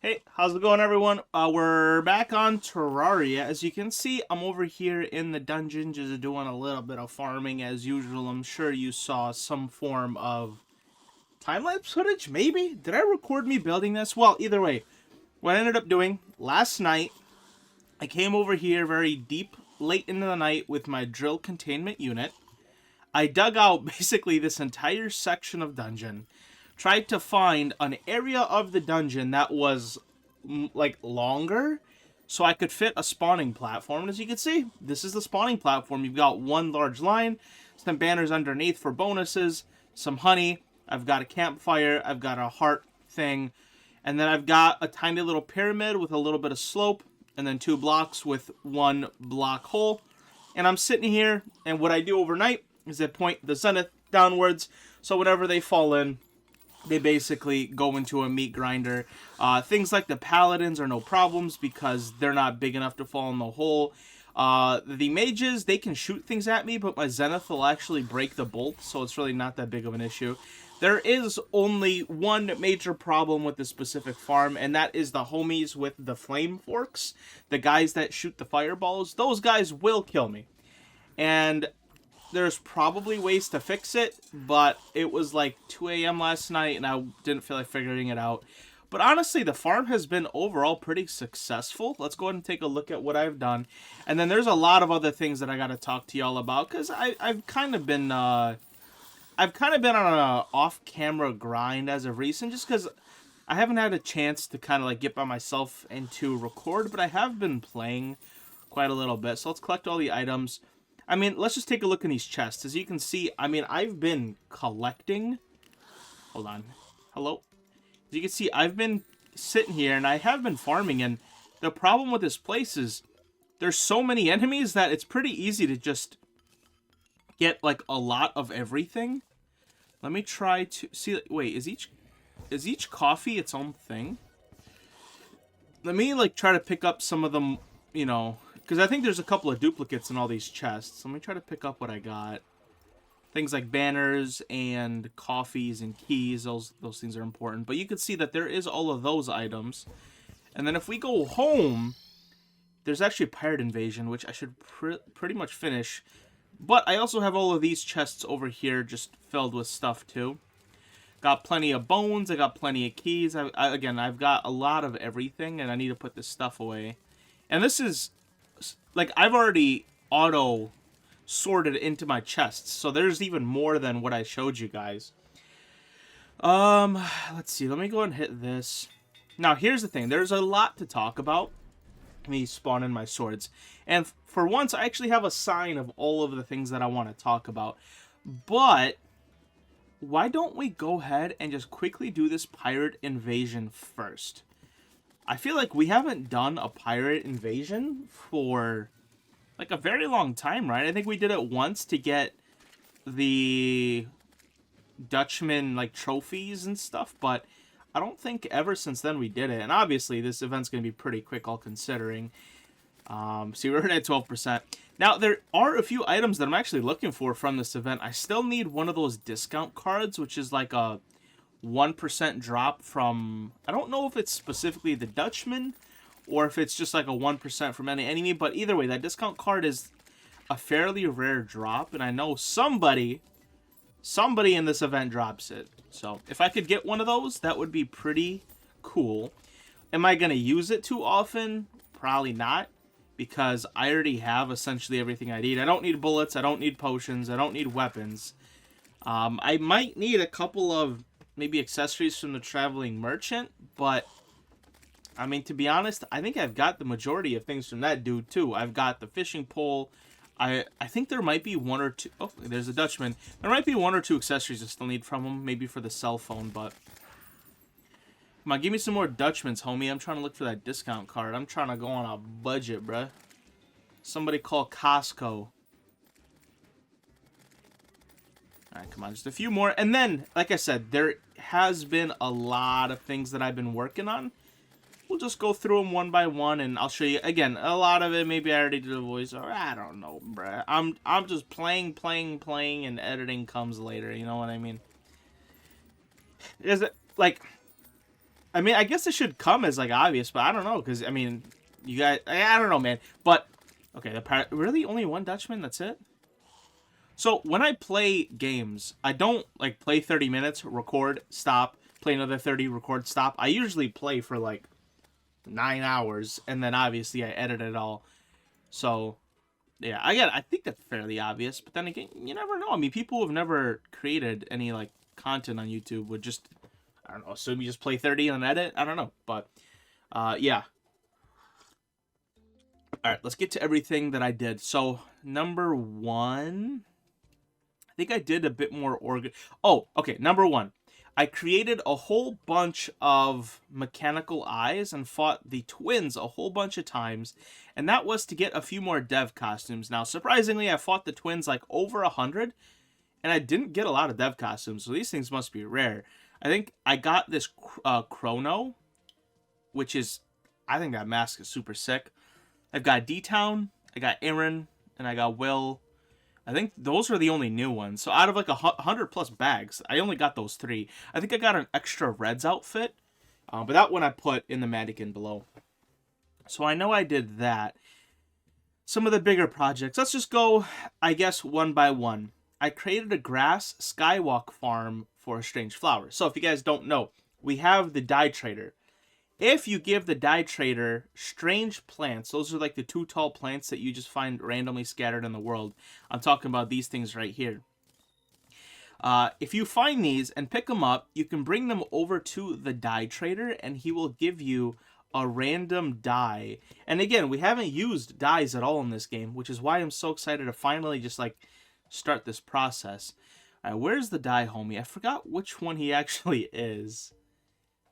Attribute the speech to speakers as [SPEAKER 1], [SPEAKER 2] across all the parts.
[SPEAKER 1] Hey, how's it going, everyone? We're back on Terraria. As you can see, I'm over here in the dungeon just doing a little bit of farming as usual. I'm sure you saw some form of time-lapse footage, maybe? Did I record me building this? Well, either way, what I ended up doing last night, I came over here very deep, late into the night with my drill containment unit. I dug out basically this entire section of dungeon, tried to find an area of the dungeon that was like longer so I could fit a spawning platform. And as you can see, this is the spawning platform. You've got one large line, some banners underneath for bonuses, some honey, I've got a campfire, I've got a heart thing, and then I've got a tiny little pyramid with a little bit of slope, and then 2 blocks with 1 block hole. And I'm sitting here, and what I do overnight is I point the zenith downwards, so whenever they fall in, they basically go into a meat grinder. Things like the paladins are no problems because they're not big enough to fall in the hole. The mages, they can shoot things at me, but my zenith will actually break the bolt, so it's really not that big of an issue. There is only one major problem with this specific farm, and that is the homies with the flame forks. The guys that shoot the fireballs, those guys will kill me. And there's probably ways to fix it, but it was like 2 a.m. last night, and I didn't feel like figuring it out. But honestly, the farm has been overall pretty successful. Let's go ahead and take a look at what I've done. And then there's a lot of other things that I got to talk to y'all about, because I've kind of been on an off-camera grind as of recent, just because I haven't had a chance to kind of like get by myself and to record, but I have been playing quite a little bit. So let's collect all the items. I mean, let's just take a look in these chests. As you can see, I mean, I've been collecting. Hold on. Hello? As you can see, I've been sitting here, and I have been farming, and the problem with this place is there's so many enemies that it's pretty easy to just get, like, a lot of everything. Let me try to... See, wait, is each coffee its own thing? Let me, like, try to pick up some of them, you know... Because I think there's a couple of duplicates in all these chests. Let me try to pick up what I got. Things like banners and coffees and keys. Those things are important. But you can see that there is all of those items. And then if we go home, there's actually a pirate invasion, which I should pretty much finish. But I also have all of these chests over here just filled with stuff too. Got plenty of bones. I got plenty of keys. Again, I've got a lot of everything, and I need to put this stuff away. And this is... like, I've already auto-sorted into my chests, so there's even more than what I showed you guys. Let's see. Let me go and hit this. Now, here's the thing. There's a lot to talk about. Me spawning my swords. And for once, I actually have a sign of all of the things that I want to talk about. But why don't we go ahead and just quickly do this pirate invasion first? I feel like we haven't done a pirate invasion for, like, a very long time, right? I think we did it once to get the Dutchman, like, trophies and stuff, but I don't think ever since then we did it. And obviously, this event's going to be pretty quick, all considering. See, we're at 12%. Now, there are a few items that I'm actually looking for from this event. I still need one of those discount cards, which is like a 1% drop from, I don't know if it's specifically the Dutchman or if it's just like a 1% from any enemy, but either way, that discount card is a fairly rare drop, and I know somebody in this event drops it. So if I could get one of those, that would be pretty cool. Am I going to use it too often? Probably not, because I already have essentially everything I need. I don't need bullets, I don't need potions, I don't need weapons. I might need a couple of maybe accessories from the traveling merchant, but I mean, to be honest, I think I've got the majority of things from that dude too. I've got the fishing pole. I think there might be one or two. Oh, there's a Dutchman. There might be one or two accessories I still need from him, maybe for the cell phone, but come on, give me some more Dutchmans, homie. I'm trying to look for that discount card. I'm trying to go on a budget, bruh. Somebody call Costco. Alright, come on, just a few more. And then, like I said, there has been a lot of things that I've been working on. We'll just go through them one by one, and I'll show you. Again, a lot of it, maybe I already did a voiceover. I don't know, bruh. I'm just playing, and editing comes later, you know what I mean? Is it, like, I mean, I guess it should come as like obvious, but I don't know because I mean, you guys, I don't know, man. But okay, really only one Dutchman. That's it. So when I play games, I don't like play 30 minutes, record, stop, play another 30, record, stop. I usually play for like 9 hours, and then obviously I edit it all. So yeah, I think that's fairly obvious. But then again, you never know. I mean, people who have never created any like content on YouTube would just, I don't know, assume you just play 30 and edit. I don't know, but yeah. All right, let's get to everything that I did. So number one, I think I did a bit more Oh, okay. Number one, I created a whole bunch of mechanical eyes and fought the twins a whole bunch of times, and that was to get a few more dev costumes. Now, surprisingly, I fought the twins like over 100, and I didn't get a lot of dev costumes, so these things must be rare. I think I got this Chrono, which is, I think that mask is super sick. I've got D-Town, I got Aaron, and I got Will. I think those are the only new ones. So out of like 100 plus bags, I only got those three. I think I got an extra Reds outfit, but that one I put in the mannequin below. So I know I did that. Some of the bigger projects. Let's just go, I guess, one by one. I created a grass skywalk farm for strange flowers. So if you guys don't know, we have the dye trader. If you give the dye trader strange plants, those are like the 2 tall plants that you just find randomly scattered in the world. I'm talking about these things right here. If you find these and pick them up, you can bring them over to the dye trader and he will give you a random dye. And again, we haven't used dyes at all in this game, which is why I'm so excited to finally just like start this process. All right, where's the dye homie? I forgot which one he actually is.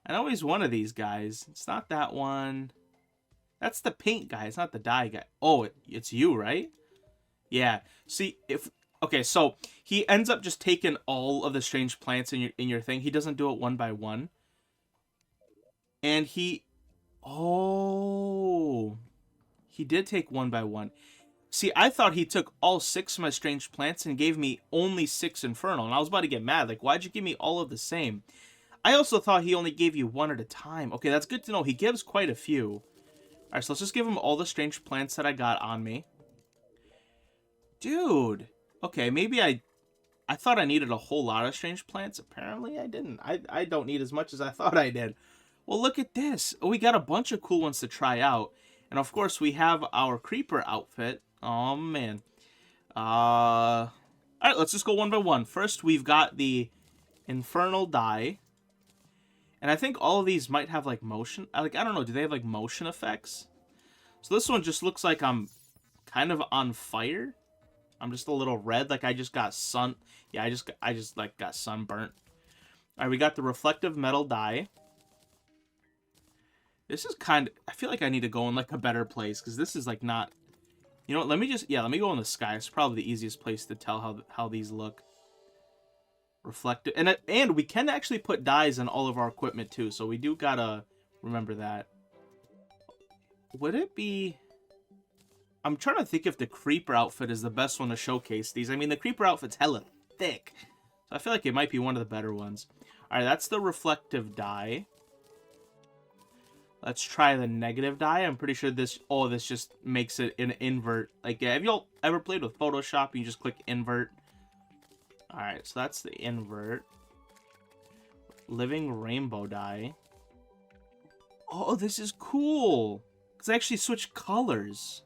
[SPEAKER 1] I know he's one of these guys. It's not that one. That's the paint guy. It's not the dye guy. Oh, it's you, right? Yeah. See, okay, so he ends up just taking all of the strange plants in your thing. He doesn't do it one by one. And oh, he did take one by one. See, I thought he took all 6 of my strange plants and gave me only 6 infernal. And I was about to get mad. Like, why'd you give me all of the same? I also thought he only gave you 1 at a time. Okay, that's good to know. He gives quite a few. Alright, so let's just give him all the strange plants that I got on me. Dude. Okay, maybe I thought I needed a whole lot of strange plants. Apparently I didn't. I don't need as much as I thought I did. Well, look at this. Oh, we got a bunch of cool ones to try out. And of course, we have our creeper outfit. Oh, man. Alright, let's just go one by one. First, we've got the infernal dye. And I think all of these might have, like, motion. Like, I don't know. Do they have, like, motion effects? So this one just looks like I'm kind of on fire. I'm just a little red. Like, I just got sun... Yeah, I just like, got sunburnt. Alright, we got the reflective metal dye. This is kind of... I feel like I need to go in, like, a better place. Because this is, like, not... You know what? Let me just... Yeah, let me go in the sky. It's probably the easiest place to tell how these look. Reflective, and we can actually put dyes on all of our equipment too, so we do gotta remember that. Would it be... I'm trying to think if the creeper outfit is the best one to showcase these. I mean, the creeper outfit's hella thick, so I feel like it might be one of the better ones. Alright, that's the reflective dye. Let's try the negative dye. I'm pretty sure this just makes it an invert. Like, have y'all ever played with Photoshop? You just click invert. Alright, so that's the invert. Living rainbow dye. Oh, this is cool. Because I actually switch colors.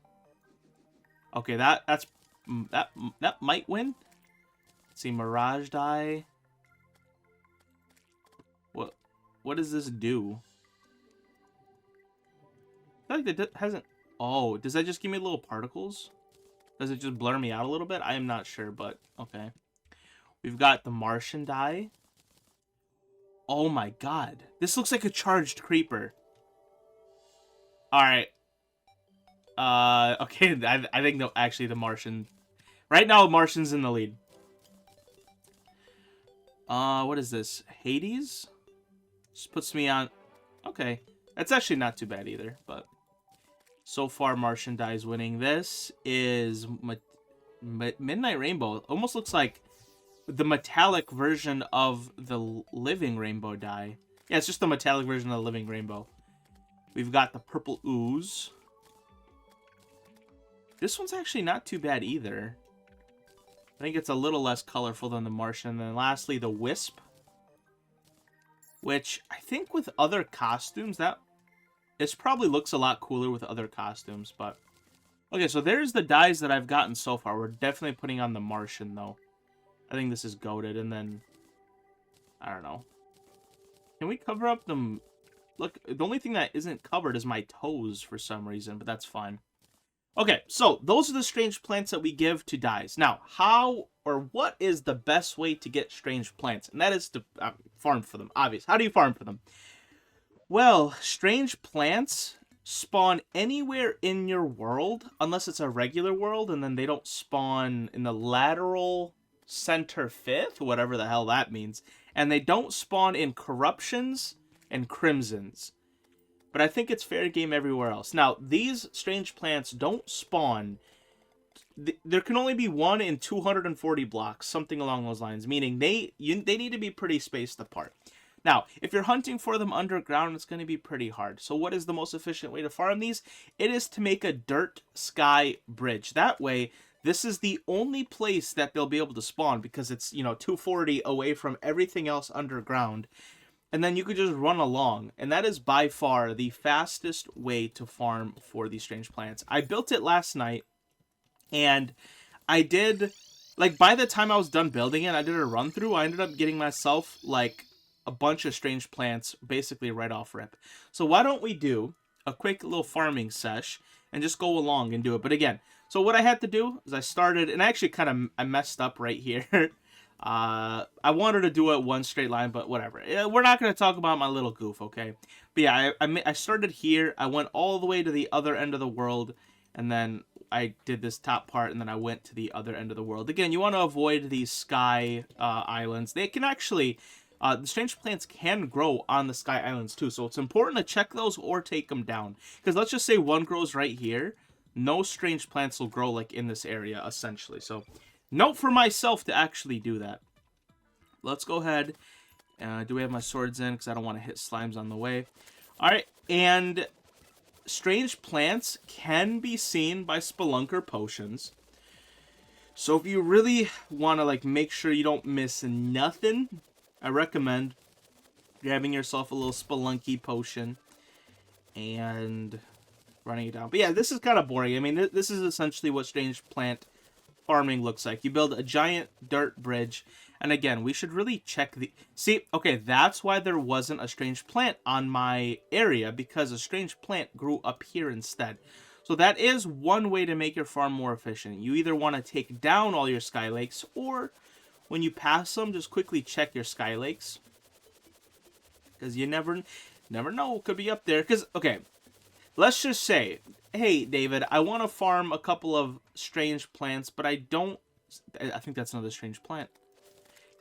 [SPEAKER 1] Okay, that might win. Let's see, mirage dye. What does this do? I feel like that hasn't... Oh, does that just give me little particles? Does it just blur me out a little bit? I am not sure, but okay. We've got the Martian dye. Oh my god. This looks like a charged creeper. Alright. Okay, I think no, actually the Martian... Right now, Martian's in the lead. What is this? Hades? Just puts me on... Okay. That's actually not too bad either, but... So far, Martian dye is winning. This is... Midnight Rainbow. Almost looks like... the metallic version of the living rainbow dye. Yeah, it's just the metallic version of the living rainbow. We've got the purple ooze. This one's actually not too bad either. I think it's a little less colorful than the Martian. And then lastly, the wisp. Which I think with other costumes, this probably looks a lot cooler with other costumes, but... Okay, so there's the dyes that I've gotten so far. We're definitely putting on the Martian, though. I think this is goated, and then... I don't know. Can we cover up the... Look, the only thing that isn't covered is my toes for some reason, but that's fine. Okay, so those are the strange plants that we give to dyes. Now, how or what is the best way to get strange plants? And that is to farm for them, obvious. How do you farm for them? Well, strange plants spawn anywhere in your world, unless it's a regular world, and then they don't spawn in the lateral center fifth, whatever the hell that means. And they don't spawn in corruptions and crimsons. But I think it's fair game everywhere else. Now, these strange plants don't spawn. There can only be one in 240 blocks, something along those lines, meaning they need to be pretty spaced apart. Now, if you're hunting for them underground, it's going to be pretty hard. So what is the most efficient way to farm these? It is to make a dirt sky bridge. That way, this is the only place that they'll be able to spawn because it's, 240 away from everything else underground. And then you could just run along. And that is by far the fastest way to farm for these strange plants. I built it last night. And I did... by the time I was done building it, I did a run through. I ended up getting myself, a bunch of strange plants basically right off rip. So why don't we do a quick little farming sesh and just go along and do it. But again, so what I had to do is I started... And I actually I messed up right here. I wanted to do it one straight line, but whatever. We're not going to talk about my little goof, okay? But yeah, I started here. I went all the way to the other end of the world, and then I did this top part, and then I went to the other end of the world. Again, you want to avoid these sky islands. They can actually... the strange plants can grow on the sky islands too, so it's important to check those or take them down. Because let's just say one grows right here. No strange plants will grow in this area, essentially. So... note for myself to actually do that. Let's go ahead. Do we have my swords in? Because I don't want to hit slimes on the way. Alright, and strange plants can be seen by spelunker potions. So if you really want to make sure you don't miss nothing, I recommend grabbing yourself a little spelunky potion and running it down. But yeah, this is kind of boring. I mean, this is essentially what strange plant farming looks like. You build a giant dirt bridge, and again, we should really check the... See, okay, that's why there wasn't a strange plant on my area, because a strange plant grew up here instead. So that is one way to make your farm more efficient. You either want to take down all your sky lakes, or when you pass them, just quickly check your sky lakes. Because you never know, it could be up there. Because, okay, let's just say... Hey, David, I want to farm a couple of strange plants, but I don't... I think that's another strange plant.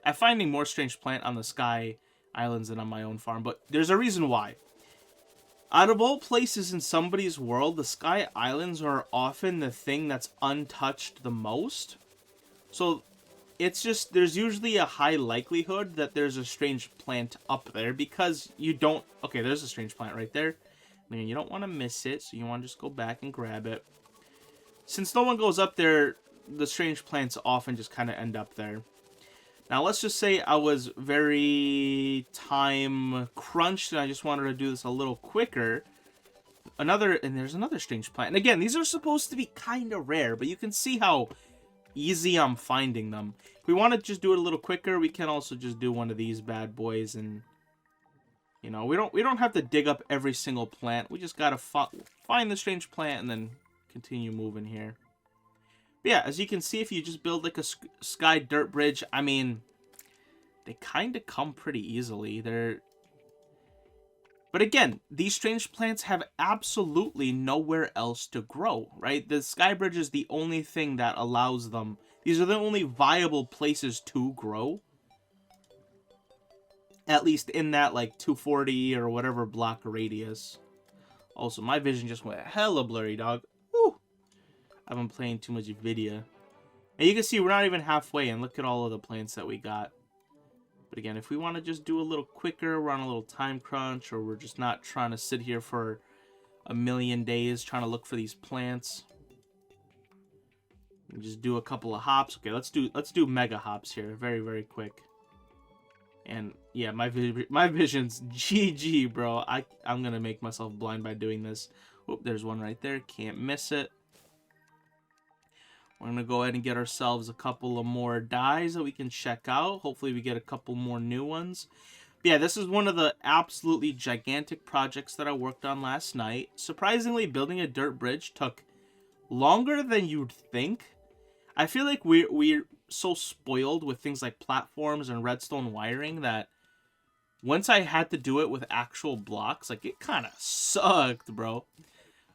[SPEAKER 1] I'm finding more strange plant on the Sky Islands than on my own farm, but there's a reason why. Out of all places in somebody's world, the Sky Islands are often the thing that's untouched the most. So, it's just... there's usually a high likelihood that there's a strange plant up there, because you don't... Okay, there's a strange plant right there. Man, you don't want to miss it, so you want to just go back and grab it. Since no one goes up there, the strange plants often just kind of end up there. Now, let's just say I was very time crunched, and I just wanted to do this a little quicker. And there's another strange plant. And again, these are supposed to be kind of rare, but you can see how easy I'm finding them. If we want to just do it a little quicker, we can also just do one of these bad boys and... we don't have to dig up every single plant. We just gotta find the strange plant and then continue moving here. But yeah, as you can see, if you just build a sky dirt bridge, I mean, they kind of come pretty easily. But again, these strange plants have absolutely nowhere else to grow, right? The sky bridge is the only thing that allows them. These are the only viable places to grow. At least in that, 240 or whatever block radius. Also, my vision just went hella blurry, dog. Woo! I've been playing too much video. And you can see we're not even halfway, and look at all of the plants that we got. But again, if we want to just do a little quicker, we're on a little time crunch, or we're just not trying to sit here for a million days trying to look for these plants. And just do a couple of hops. Okay, let's do mega hops here, very, very quick. And yeah, my vision's GG, bro. I'm gonna make myself blind by doing this. Oop, there's one right there. Can't miss it. We're gonna go ahead and get ourselves a couple of more dyes that we can check out. Hopefully we get a couple more new ones. But yeah, this is one of the absolutely gigantic projects that I worked on last night. Surprisingly, building a dirt bridge took longer than you'd think. I feel like we're so spoiled with things like platforms and redstone wiring that once I had to do it with actual blocks, like, it kind of sucked, bro.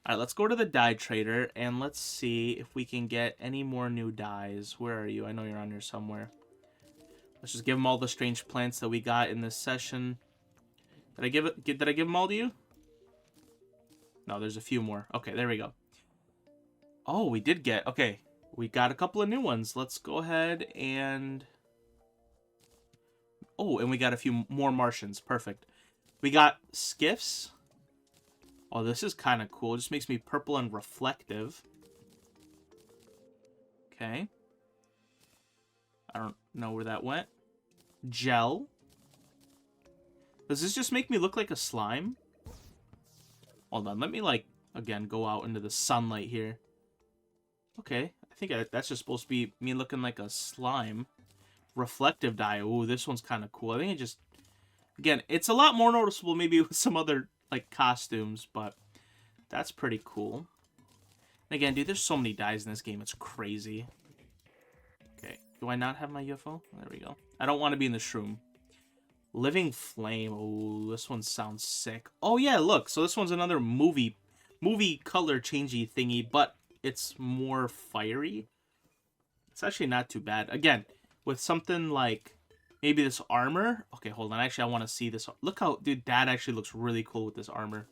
[SPEAKER 1] Alright, let's go to the dye trader, and let's see if we can get any more new dyes. Where are you? I know you're on here somewhere. Let's just give them all the strange plants that we got in this session. Did I give them all to you? No, there's a few more. Okay, there we go. Oh, we did get... Okay, we got a couple of new ones. Let's go ahead and... Oh, and we got a few more Martians. Perfect. We got skiffs. Oh, this is kind of cool. It just makes me purple and reflective. Okay. I don't know where that went. Gel. Does this just make me look like a slime? Hold on. Let me, like, again, go out into the sunlight here. Okay. I think that's just supposed to be me looking like a slime. Reflective dye. Ooh, this one's kind of cool. I think it just... Again, it's a lot more noticeable maybe with some other, like, costumes, but that's pretty cool. And again, dude, there's so many dyes in this game. It's crazy. Okay. Do I not have my UFO? There we go. I don't want to be in the shroom. Living Flame. Oh, this one sounds sick. Oh, yeah, look. So this one's another movie color changey thingy, but it's more fiery. It's actually not too bad. Again, with something like maybe this armor. Okay, hold on. Actually, I want to see this. Look how, dude, that actually looks really cool with this armor.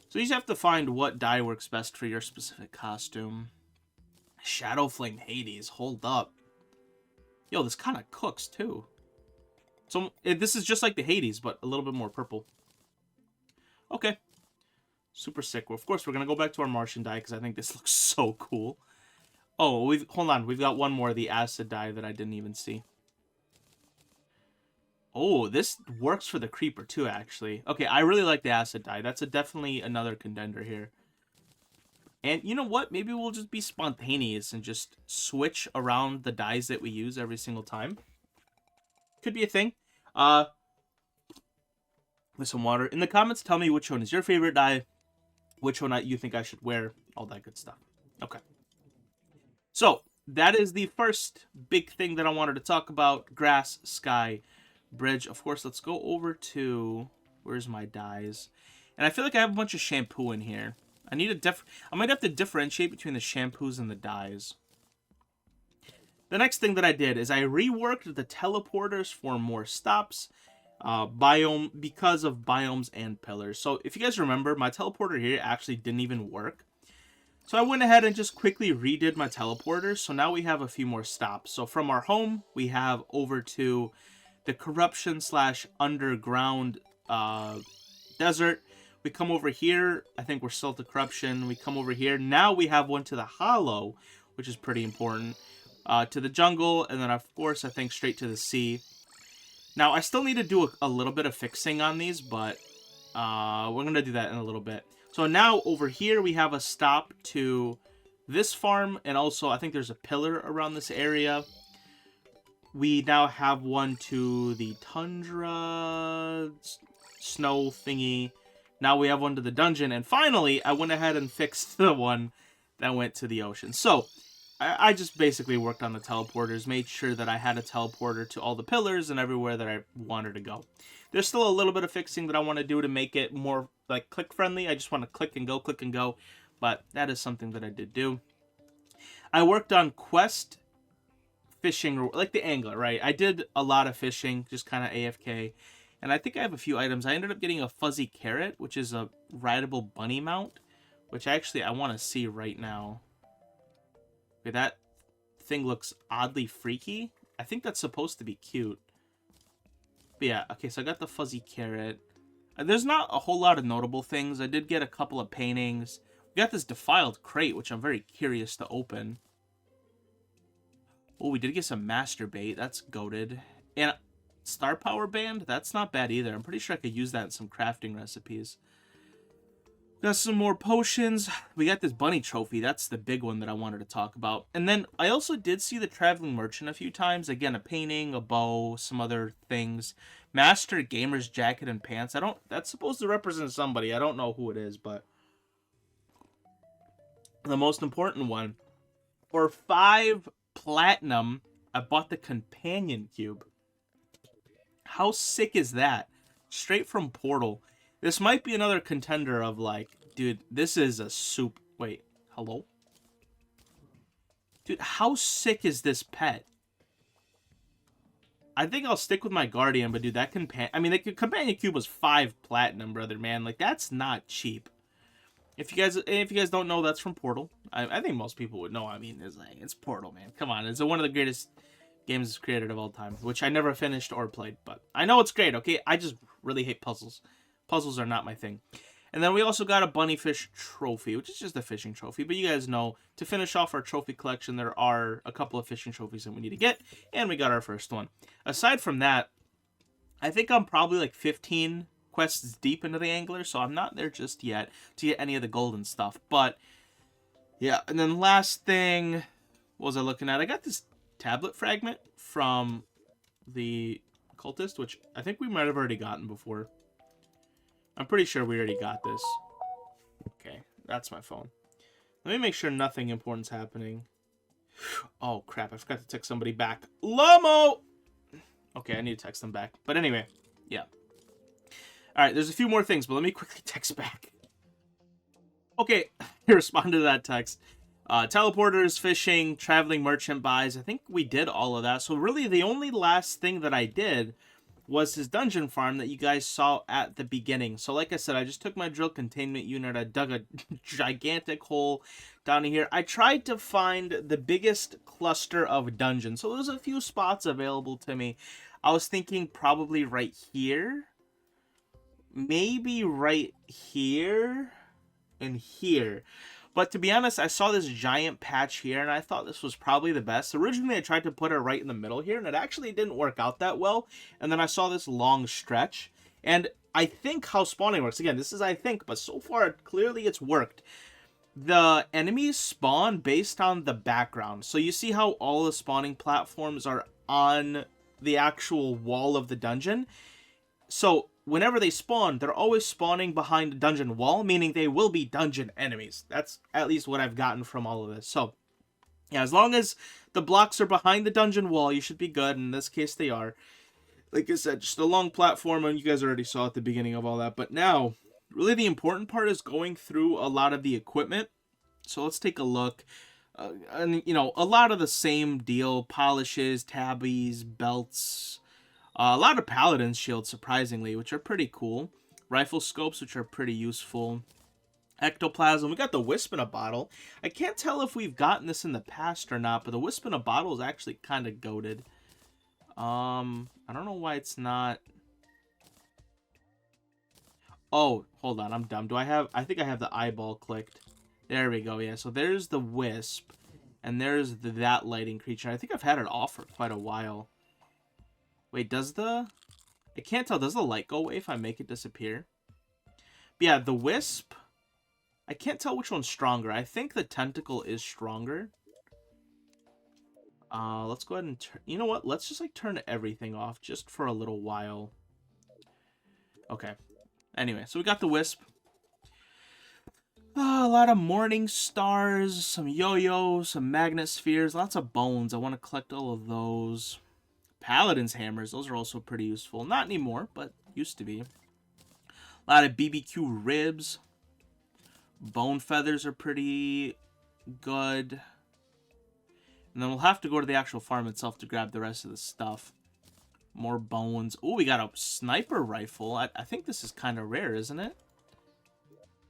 [SPEAKER 1] So you just have to find what dye works best for your specific costume. Shadow Flame Hades. Hold up. Yo, this kind of cooks, too. So this is just like the Hades, but a little bit more purple. Okay. Super sick. Well, of course, we're going to go back to our Martian dye because I think this looks so cool. Oh, hold on. We've got one more of the acid dye that I didn't even see. Oh, this works for the creeper too, actually. Okay, I really like the acid dye. That's definitely another contender here. And you know what? Maybe we'll just be spontaneous and just switch around the dyes that we use every single time. Could be a thing. With some water. In the comments, tell me which one is your favorite dye, which one you think I should wear, all that good stuff. Okay. So, that is the first big thing that I wanted to talk about. Grass, sky, bridge. Of course, let's go over to... Where's my dyes? And I feel like I have a bunch of shampoo in here. I might have to differentiate between the shampoos and the dyes. The next thing that I did is I reworked the teleporters for more stops. Because of biomes and pillars. So if you guys remember, my teleporter here actually didn't even work. So I went ahead and just quickly redid my teleporters. So now we have a few more stops. So from our home, we have over to the corruption / underground desert. We come over here. I think we're still at the corruption. We come over here. Now we have one to the hollow, which is pretty important. To the jungle, and then of course I think straight to the sea. Now I still need to do a little bit of fixing on these, but we're gonna do that in a little bit. So now over here we have a stop to this farm, and also I think there's a pillar around this area. We now have one to the tundra snow thingy. Now we have one to the dungeon, and finally I went ahead and fixed the one that went to the ocean. So I just basically worked on the teleporters, made sure that I had a teleporter to all the pillars and everywhere that I wanted to go. There's still a little bit of fixing that I want to do to make it more, like, click-friendly. I just want to click and go, but that is something that I did do. I worked on quest fishing, like the angler, right? I did a lot of fishing, just kind of AFK, and I think I have a few items. I ended up getting a fuzzy carrot, which is a rideable bunny mount, which actually I want to see right now. Okay, that thing looks oddly freaky. I think that's supposed to be cute. But yeah, okay, so I got the fuzzy carrot. There's not a whole lot of notable things. I did get a couple of paintings. We got this defiled crate, which I'm very curious to open. Oh, we did get some master bait. That's goated. And star power band? That's not bad either. I'm pretty sure I could use that in some crafting recipes. Got some more potions. We got this bunny trophy. That's the big one that I wanted to talk about. And then I also did see the traveling merchant a few times. Again, a painting, a bow, some other things. Master gamer's jacket and pants. That's supposed to represent somebody. I don't know who it is, but the most important one. For 5 platinum, I bought the companion cube. How sick is that? Straight from Portal. This might be another contender of like, dude, this is a soup. Wait, hello? Dude, how sick is this pet? I think I'll stick with my Guardian, but dude, that the companion cube was 5 platinum, brother, man. Like, that's not cheap. If you guys don't know, that's from Portal. I think most people would know. I mean, it's Portal, man. Come on, it's one of the greatest games created of all time, which I never finished or played, but I know it's great. Okay, I just really hate puzzles. Puzzles are not my thing. And then we also got a bunny fish trophy, which is just a fishing trophy. But you guys know, to finish off our trophy collection, there are a couple of fishing trophies that we need to get. And we got our first one. Aside from that, I think I'm probably like 15 quests deep into the angler. So I'm not there just yet to get any of the golden stuff. But yeah, and then last thing, what was I looking at? I got this tablet fragment from the cultist, which I think we might have already gotten before. I'm pretty sure we already got this. Okay, that's my phone. Let me make sure nothing important's happening. Oh, crap. I forgot to text somebody back. Lomo! Okay, I need to text them back. But anyway, yeah. Alright, there's a few more things, but let me quickly text back. Okay, he responded to that text. Teleporters, fishing, traveling merchant buys. I think we did all of that. So really, the only last thing that I did was his dungeon farm that you guys saw at the beginning. So like I said, I just took my drill containment unit, I dug a gigantic hole down here. I tried to find the biggest cluster of dungeons. So there's a few spots available to me. I was thinking probably right here. Maybe right here and here. But to be honest, I saw this giant patch here, and I thought this was probably the best. Originally, I tried to put it right in the middle here, and it actually didn't work out that well. And then I saw this long stretch. And I think how spawning works, again, this is I think, but so far, clearly it's worked. The enemies spawn based on the background. So you see how all the spawning platforms are on the actual wall of the dungeon? So whenever they spawn, they're always spawning behind a dungeon wall, meaning they will be dungeon enemies. That's at least what I've gotten from all of this. So, yeah, as long as the blocks are behind the dungeon wall, you should be good. In this case, they are. Like I said, just a long platform, and you guys already saw at the beginning of all that. But now, really the important part is going through a lot of the equipment. So let's take a look. And, you know, a lot of the same deal. Polishes, tabbies, belts. A lot of paladin shields, surprisingly, which are pretty cool. Rifle scopes, which are pretty useful. Ectoplasm. We got the wisp in a bottle. I can't tell if we've gotten this in the past or not, but the wisp in a bottle is actually kind of goated. I don't know why it's not... Oh, hold on, I'm dumb. I think I have the eyeball clicked. There we go, yeah. So there's the wisp, and there's that lighting creature. I think I've had it off for quite a while. Wait, I can't tell. Does the light go away if I make it disappear? But yeah, the wisp... I can't tell which one's stronger. I think the tentacle is stronger. Let's go ahead and... You know what? Let's just, like, turn everything off just for a little while. Okay. Anyway, so we got the wisp. A lot of morning stars, some yo-yos, some magnet spheres, lots of bones. I want to collect all of those. Paladin's hammers, those are also pretty useful. Not anymore, but used to be. A lot of BBQ ribs. Bone feathers are pretty good. And then we'll have to go to the actual farm itself to grab the rest of the stuff. More bones. Oh, we got a sniper rifle. I think this is kind of rare, isn't it?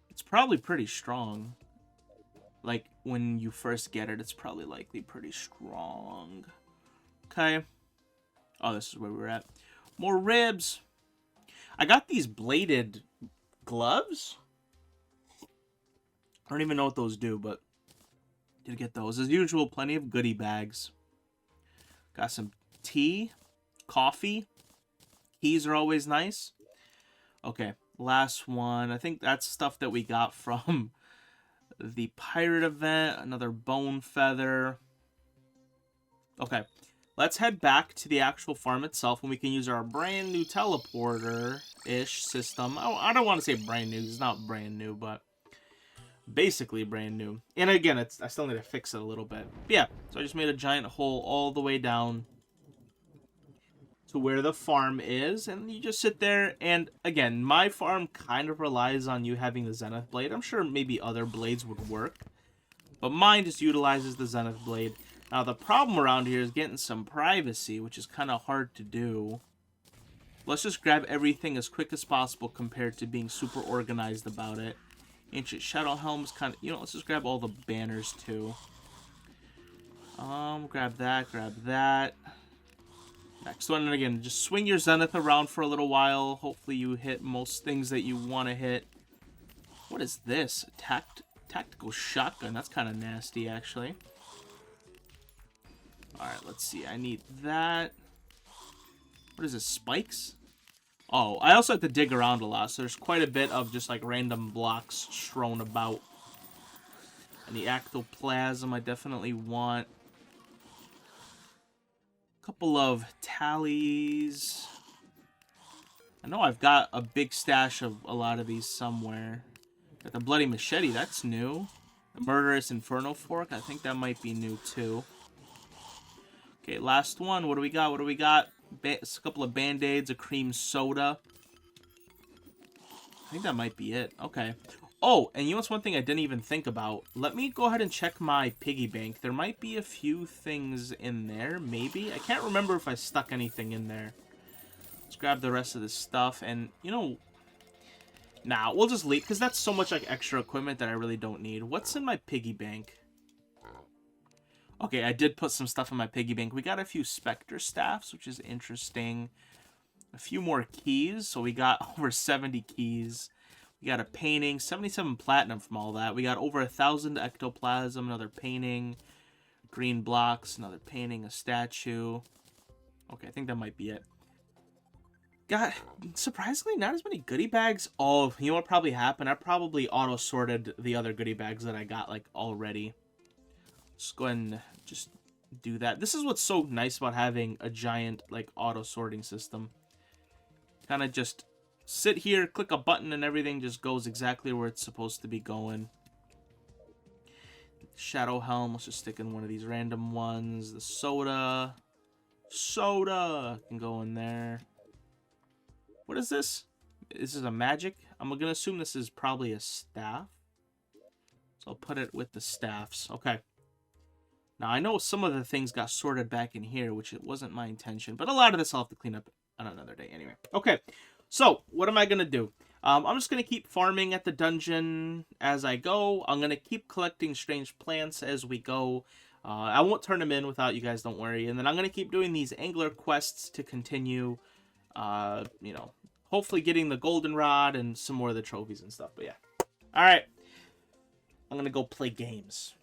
[SPEAKER 1] It's probably pretty strong. Like, when you first get it, it's probably likely pretty strong. Okay. Oh, this is where we're at. More ribs. I got these bladed gloves. I don't even know what those do, but did get those. As usual, plenty of goodie bags. Got some tea, coffee. Keys are always nice. Okay, last one. I think that's stuff that we got from the pirate event. Another bone feather. Okay, let's head back to the actual farm itself, and we can use our brand new teleporter-ish system. I don't want to say brand new. It's not brand new, but basically brand new. And again, I still need to fix it a little bit. But yeah, so I just made a giant hole all the way down to where the farm is, and you just sit there. And again, my farm kind of relies on you having the Zenith Blade. I'm sure maybe other blades would work, but mine just utilizes the Zenith Blade. Now the problem around here is getting some privacy, which is kind of hard to do. Let's just grab everything as quick as possible compared to being super organized about it. Ancient Shadow Helm's kind of, let's just grab all the banners too. Grab that. Next one, and again, just swing your Zenith around for a little while. Hopefully you hit most things that you want to hit. What is this? Tactical shotgun. That's kind of nasty, actually. Alright, let's see. I need that. What is this? Spikes? Oh, I also have to dig around a lot, so there's quite a bit of just, like, random blocks strewn about. And the ectoplasm I definitely want. Couple of tallies. I know I've got a big stash of a lot of these somewhere. Got the bloody machete, that's new. The murderous inferno fork, I think that might be new too. Okay, last one. What do we got? A couple of band-aids, a cream soda. I think that might be it. Okay. Oh, and you know what's one thing I didn't even think about? Let me go ahead and check my piggy bank. There might be a few things in there, maybe. I can't remember if I stuck anything in there. Let's grab the rest of this stuff, and, nah, we'll just leave, because that's so much, like, extra equipment that I really don't need. What's in my piggy bank? Okay, I did put some stuff in my piggy bank. We got a few Spectre staffs, which is interesting. A few more keys, so we got over 70 keys. We got a painting, 77 platinum from all that. We got over 1,000 ectoplasm, another painting, green blocks, another painting, a statue. Okay, I think that might be it. Got, surprisingly, not as many goodie bags. Oh, you know what probably happened? I probably auto-sorted the other goodie bags that I got, like, already. Let's go ahead and just do that. This is what's so nice about having a giant, like, auto-sorting system. Kind of just sit here, click a button, and everything just goes exactly where it's supposed to be going. Shadow Helm, let's just stick in one of these random ones. The soda can go in there. What is this? This is a magic. I'm gonna assume this is probably a staff. So I'll put it with the staffs. Okay. Now I know some of the things got sorted back in here, which it wasn't my intention, but a lot of this I'll have to clean up on another day anyway. Okay. So, what am I going to do? I'm just going to keep farming at the dungeon as I go. I'm going to keep collecting strange plants as we go. I won't turn them in without you guys, don't worry. And then I'm going to keep doing these angler quests to continue, hopefully getting the goldenrod and some more of the trophies and stuff. But yeah. Alright. I'm going to go play games.